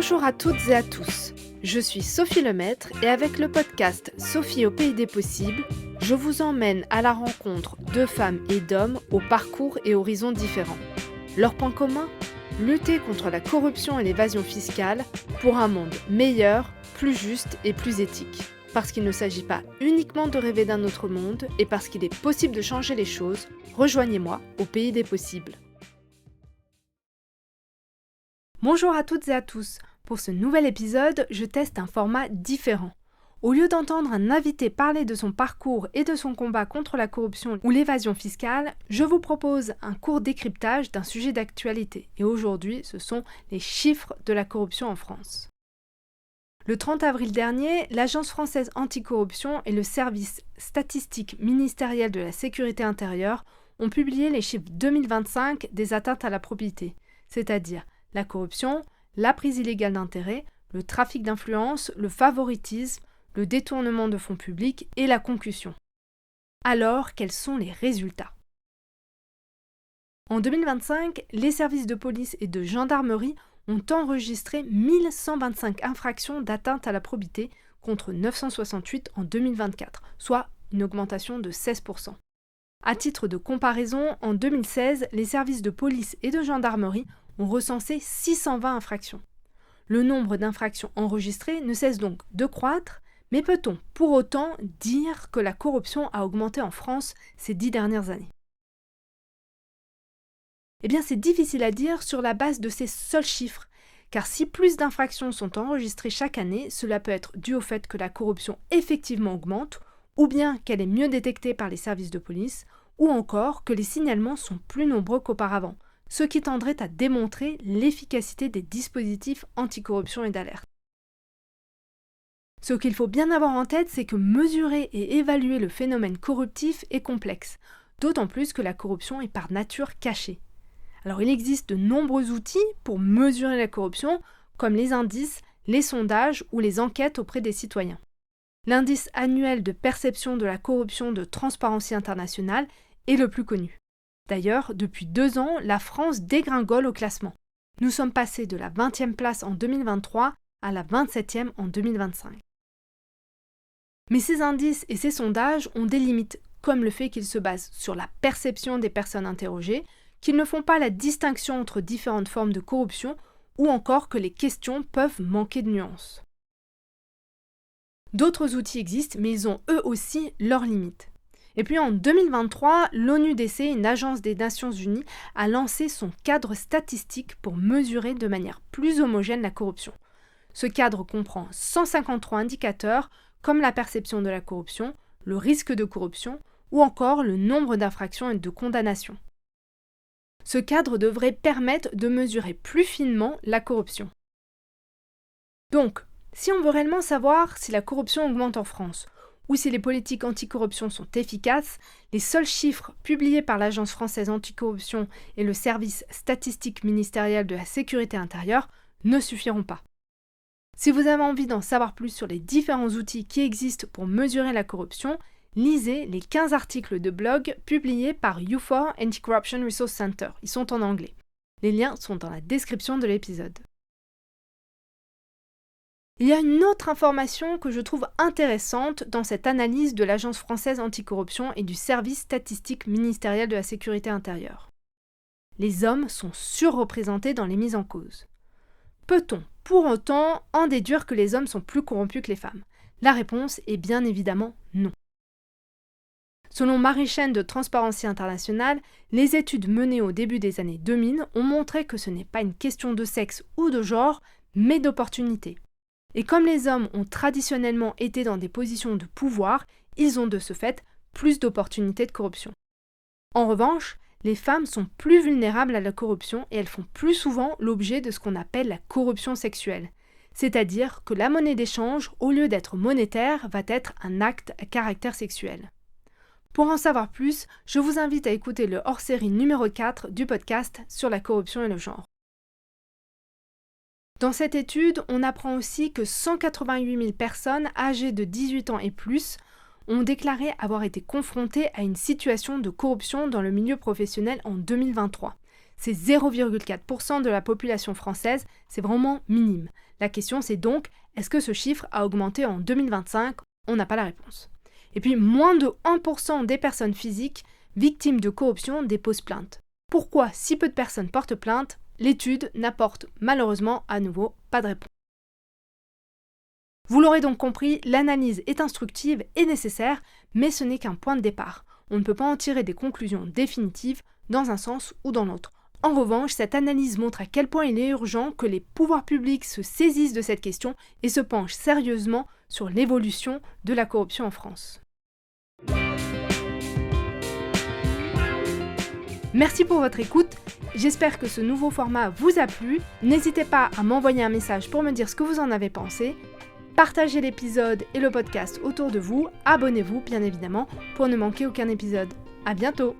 Bonjour à toutes et à tous, je suis Sophie Lemaître et avec le podcast Sophie au pays des possibles, je vous emmène à la rencontre de femmes et d'hommes aux parcours et horizons différents. Leur point commun ? Lutter contre la corruption et l'évasion fiscale pour un monde meilleur, plus juste et plus éthique. Parce qu'il ne s'agit pas uniquement de rêver d'un autre monde et parce qu'il est possible de changer les choses, rejoignez-moi au pays des possibles. Bonjour à toutes et à tous. Pour ce nouvel épisode, je teste un format différent. Au lieu d'entendre un invité parler de son parcours et de son combat contre la corruption ou l'évasion fiscale, je vous propose un court décryptage d'un sujet d'actualité. Et aujourd'hui, ce sont les chiffres de la corruption en France. Le 30 avril dernier, l'Agence française anticorruption et le service statistique ministériel de la sécurité intérieure ont publié les chiffres 2025 des atteintes à la probité, c'est-à-dire la corruption, la prise illégale d'intérêt, le trafic d'influence, le favoritisme, le détournement de fonds publics et la concussion. Alors, quels sont les résultats ? En 2025, les services de police et de gendarmerie ont enregistré 1125 infractions d'atteinte à la probité contre 968 en 2024, soit une augmentation de 16%. À titre de comparaison, en 2016, les services de police et de gendarmerie ont recensé 620 infractions. Le nombre d'infractions enregistrées ne cesse donc de croître, mais peut-on pour autant dire que la corruption a augmenté en France ces 10 dernières années ? Eh bien, c'est difficile à dire sur la base de ces seuls chiffres, car si plus d'infractions sont enregistrées chaque année, cela peut être dû au fait que la corruption effectivement augmente, ou bien qu'elle est mieux détectée par les services de police, ou encore que les signalements sont plus nombreux qu'auparavant, ce qui tendrait à démontrer l'efficacité des dispositifs anticorruption et d'alerte. Ce qu'il faut bien avoir en tête, c'est que mesurer et évaluer le phénomène corruptif est complexe, d'autant plus que la corruption est par nature cachée. Alors il existe de nombreux outils pour mesurer la corruption, comme les indices, les sondages ou les enquêtes auprès des citoyens. L'indice annuel de perception de la corruption de Transparency International est le plus connu. D'ailleurs, depuis 2 ans, la France dégringole au classement. Nous sommes passés de la 20e place en 2023 à la 27e en 2025. Mais ces indices et ces sondages ont des limites, comme le fait qu'ils se basent sur la perception des personnes interrogées, qu'ils ne font pas la distinction entre différentes formes de corruption, ou encore que les questions peuvent manquer de nuances. D'autres outils existent, mais ils ont eux aussi leurs limites. Et puis en 2023, l'ONUDC, une agence des Nations Unies, a lancé son cadre statistique pour mesurer de manière plus homogène la corruption. Ce cadre comprend 153 indicateurs comme la perception de la corruption, le risque de corruption ou encore le nombre d'infractions et de condamnations. Ce cadre devrait permettre de mesurer plus finement la corruption. Donc, si on veut réellement savoir si la corruption augmente en France, ou si les politiques anticorruption sont efficaces, les seuls chiffres publiés par l'Agence française anticorruption et le service statistique ministériel de la sécurité intérieure ne suffiront pas. Si vous avez envie d'en savoir plus sur les différents outils qui existent pour mesurer la corruption, lisez les 15 articles de blog publiés par U4 Anti-Corruption Resource Center. Ils sont en anglais. Les liens sont dans la description de l'épisode. Il y a une autre information que je trouve intéressante dans cette analyse de l'Agence française anticorruption et du service statistique ministériel de la sécurité intérieure. Les hommes sont surreprésentés dans les mises en cause. Peut-on, pour autant, en déduire que les hommes sont plus corrompus que les femmes ? La réponse est bien évidemment non. Selon Marie Chen de Transparency International, les études menées au début des années 2000 ont montré que ce n'est pas une question de sexe ou de genre, mais d'opportunité. Et comme les hommes ont traditionnellement été dans des positions de pouvoir, ils ont de ce fait plus d'opportunités de corruption. En revanche, les femmes sont plus vulnérables à la corruption et elles font plus souvent l'objet de ce qu'on appelle la corruption sexuelle. C'est-à-dire que la monnaie d'échange, au lieu d'être monétaire, va être un acte à caractère sexuel. Pour en savoir plus, je vous invite à écouter le hors-série numéro 4 du podcast sur la corruption et le genre. Dans cette étude, on apprend aussi que 188 000 personnes âgées de 18 ans et plus ont déclaré avoir été confrontées à une situation de corruption dans le milieu professionnel en 2023. C'est 0,4% de la population française, c'est vraiment minime. La question c'est donc, est-ce que ce chiffre a augmenté en 2025 ? On n'a pas la réponse. Et puis, moins de 1% des personnes physiques victimes de corruption déposent plainte. Pourquoi si peu de personnes portent plainte ? L'étude n'apporte malheureusement à nouveau pas de réponse. Vous l'aurez donc compris, l'analyse est instructive et nécessaire, mais ce n'est qu'un point de départ. On ne peut pas en tirer des conclusions définitives dans un sens ou dans l'autre. En revanche, cette analyse montre à quel point il est urgent que les pouvoirs publics se saisissent de cette question et se penchent sérieusement sur l'évolution de la corruption en France. Merci pour votre écoute, j'espère que ce nouveau format vous a plu. N'hésitez pas à m'envoyer un message pour me dire ce que vous en avez pensé. Partagez l'épisode et le podcast autour de vous, abonnez-vous bien évidemment pour ne manquer aucun épisode. À bientôt!